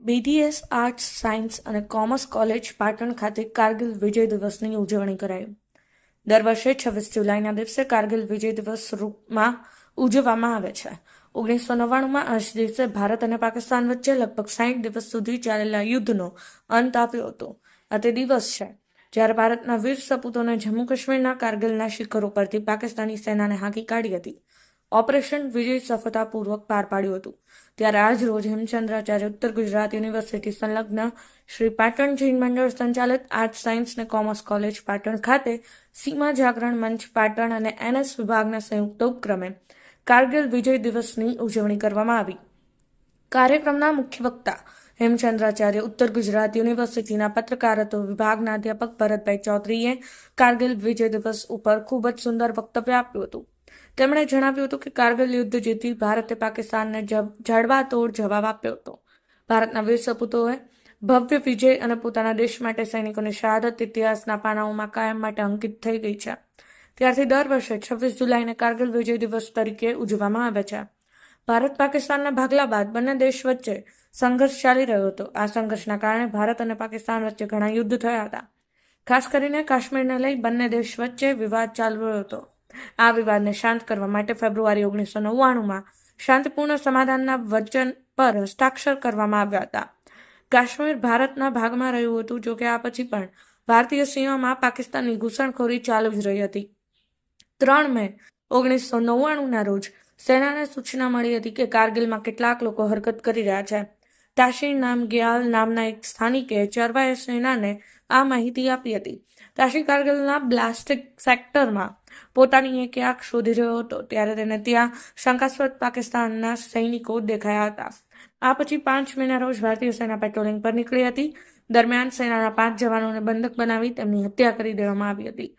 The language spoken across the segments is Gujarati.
BDS આર્ટ્સ સાયન્સ અને કોમર્સ કોલેજ પાટણ ખાતે કારગિલ વિજય દિવસની ઉજવણી કરાઈ. દર વર્ષે 26 જુલાઈના દિવસે કારગિલ વિજય દિવસ રૂપમાં ઉજવવામાં આવે છે. 1999માં આ જ દિવસે ભારત અને પાકિસ્તાન વચ્ચે લગભગ 60 દિવસ સુધી ચાલેલા યુદ્ધનો અંત આવ્યો હતો. આ તે દિવસ છે જ્યારે ભારતના વીર સપૂતોને જમ્મુ કાશ્મીરના કારગિલના શિખરો પરથી પાકિસ્તાની સેનાને હાંકી કાઢી હતી. ઓપરેશન વિજય સફળતાપૂર્વક પાર પાડ્યું હતું. ત્યારે આજ રોજ હેમચંદ્રાચાર્ય ઉત્તર ગુજરાત યુનિવર્સિટી સંલગ્ન શ્રી પાટણ જૈન મંડળ સંચાલિત આર્ટ્સ સાયન્સ અને કોમર્સ કોલેજ પાટણ ખાતે સીમા જાગરણ મંચ પાટણ અને NS વિભાગના સંયુક્ત ઉપક્રમે કારગિલ વિજય દિવસની ઉજવણી કરવામાં આવી. કાર્યક્રમના મુખ્ય વક્તા હેમચંદ્રાચાર્ય ઉત્તર ગુજરાત યુનિવર્સિટીના પત્રકારત્વ વિભાગના અધ્યાપક ભરતભાઈ ચૌધરીએ કારગિલ વિજય દિવસ ઉપર ખૂબ જ સુંદર વક્તવ્ય આપ્યું હતું. તેમણે જણાવ્યું હતું કે કારગિલ યુદ્ધ જીતી ભારતે પાકિસ્તાનને જડબાતોડ જવાબ આપ્યો હતો. ભારતના વીર સપૂતોએ ભવ્ય વિજય અને પોતાના દેશ માટે સૈનિકોની શહાદત ઇતિહાસના પાનાઓમાં કાયમ માટે અંકિત થઈ ગઈ છે. ત્યારથી દર વર્ષે 26 જુલાઈને કારગિલ વિજય દિવસ તરીકે ઉજવવામાં આવે છે. ભારત પાકિસ્તાનના ભાગલા બાદ બંને દેશ વચ્ચે સંઘર્ષ ચાલી રહ્યો હતો. આ સંઘર્ષના કારણે ભારત અને પાકિસ્તાન વચ્ચે ઘણા યુદ્ધ થયા હતા. ખાસ કરીને કાશ્મીરને લઈ બંને દેશ વચ્ચે વિવાદ ચાલી રહ્યો હતો. આ વિવાદને શાંત કરવા માટે ફેબ્રુઆરી 1999માં શાંતિપૂર્ણ સમાધાનના વચન પર હસ્તાક્ષર કરવામાં આવ્યા હતા. કાશ્મીર ભારતના ભાગમાં રહ્યું હતું, જોકે આ પછી પણ ભારતીય સીમામાં પાકિસ્તાનની ઘૂસણખોરી ચાલુ જ રહી હતી. 3 મે 1999ના રોજ સેનાને સૂચના મળી હતી કે કારગિલમાં કેટલાક લોકો હરકત કરી રહ્યા છે. તાશી નામગ્યાલ નામના એક સ્થાનિકે ચરવાય સેનાને આ માહિતી આપી હતી. તાશી કારગિલના બ્લાસ્ટિક સેક્ટરમાં પોતાની એક આંખ શોધી રહ્યો હતો ત્યારે તેને ત્યાં શંકાસ્પદ પાકિસ્તાનના સૈનિકો દેખાયા હતા. આ પછી 5 મેના રોજ ભારતીય સેના પેટ્રોલિંગ પર નીકળી હતી. દરમિયાન સેનાના 5 જવાનોને બંધક બનાવી તેમની હત્યા કરી દેવામાં આવી હતી.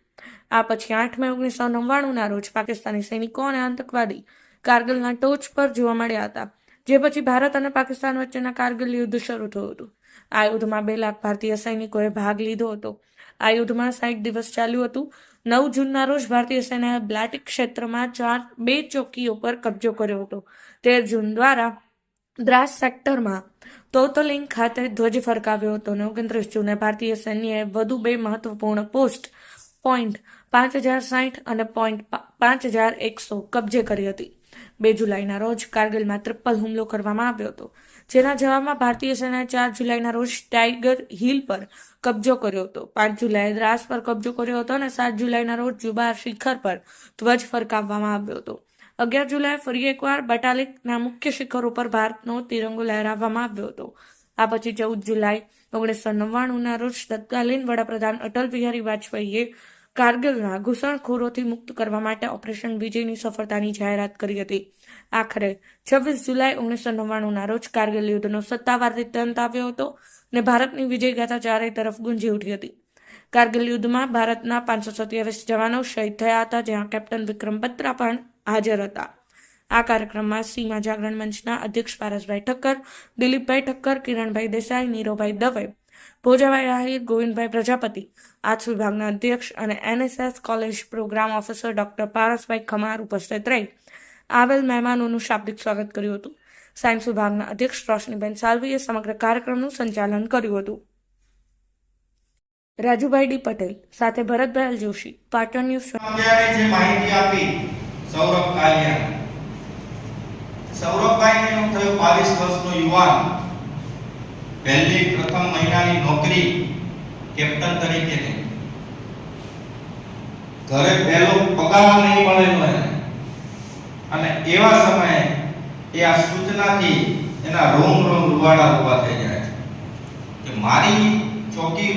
આ પછી 8 મે 1999ના રોજ પાકિસ્તાની સૈનિકો અને આતંકવાદી કારગિલના ટોચ પર જોવા મળ્યા હતા, જે પછી ભારત અને પાકિસ્તાન વચ્ચેના કારગિલ યુદ્ધ શરૂ થયું હતું. આ યુદ્ધમાં 2 લાખ ભારતીય સૈનિકોએ ભાગ લીધો હતો. આ યુદ્ધમાં 60 દિવસ ચાલ્યું હતું. 9 જૂનના રોજ ભારતીય સેનાએ બ્લાટિક ક્ષેત્રમાં 2 ચોકીઓ પર કબજો કર્યો હતો. 13 જૂન દ્વારા દ્રાસ સેક્ટરમાં તોતલિંગ ખાતે ધ્વજ ફરકાવ્યો હતો અને 29 જૂને ભારતીય સૈન્યએ વધુ 2 મહત્વપૂર્ણ પોસ્ટ પોઈન્ટ 5060 અને પોઈન્ટ 5100 કબજે કરી હતી. 2 જુલાઈના રોજ કારગિલમાં ટ્રિપલ હુમલો કરવામાં આવ્યો હતો, જેના જવાબમાં ભારતીય સેનાએ 4 જુલાઈના રોજ ટાઈગર હિલ પર કબજો કર્યો હતો. 5 જુલાઈએ દ્રાસ પર કબજો કર્યો હતો અને 7 જુલાઈના રોજ જુબાર શિખર પર ધ્વજ ફરકાવવામાં આવ્યો હતો. 11 જુલાઈએ ફરી એકવાર બટાલિકના મુખ્ય શિખરો પર ભારતનો તિરંગો લહેરાવવામાં આવ્યો હતો. આ પછી 14 જુલાઈ 1999ના રોજ તત્કાલીન વડાપ્રધાન અટલ બિહારી વાજપેયીએ કારગિલના ઘૂસણખોરોથી મુક્ત કરવા માટે ઓપરેશન વિજયની સફળતાની જાહેરાત કરી હતી. આખરે 26 જુલાઈ 1999ના રોજ કારગિલ યુદ્ધનો સત્તાવાર રીતે અંત આવ્યો હતો અને ભારતની વિજયગાથા ચારે તરફ ગુંજી ઉઠી હતી. કારગિલ યુદ્ધમાં ભારતના 527 જવાનો શહીદ થયા હતા, જ્યાં કેપ્ટન વિક્રમ બત્રા પણ હાજર હતા. આ કાર્યક્રમમાં સીમા જાગરણ મંચના અધ્યક્ષ પારસભાઈ ઠક્કર, દિલીપભાઈ ઠક્કર, કિરણભાઈ દેસાઈ, નીરોભાઈ દવે, ભોજાભાઈ આહિર, ગોવિંદભાઈ પ્રજાપતિ, આર્ટ્સ વિભાગના અધ્યક્ષ અને NSS college program officer doctor Parasbhai Khamar ઉપસ્થિત રહી આવેલ મહેમાનોનું શાબ્દિક સ્વાગત કર્યું હતું. સાયન્સ વિભાગના અધ્યક્ષ રોશનીબેન સાલવીએ સમગ્ર કાર્યક્રમનું સંચાલન કર્યું હતું. રાજુભાઈ ડી પટેલ સાથે ભરતભાઈ જોશી, પાટણ ન્યૂઝ. જે માહિતી આપી સૌરભ કાલિયા. સૌરભભાઈનું થયું 22 વર્ષનો યુવાન, પ્રથમ મહિનાની નોકરી કેપ્ટન તરીકેની. ઘરે પહેલો પગાર નહીં મળેલો અને એવા સમયે એ આ સૂચનાથી એના રોમ રોમ રૂવાડા ઉભા થઈ જાય કે મારી ચોકી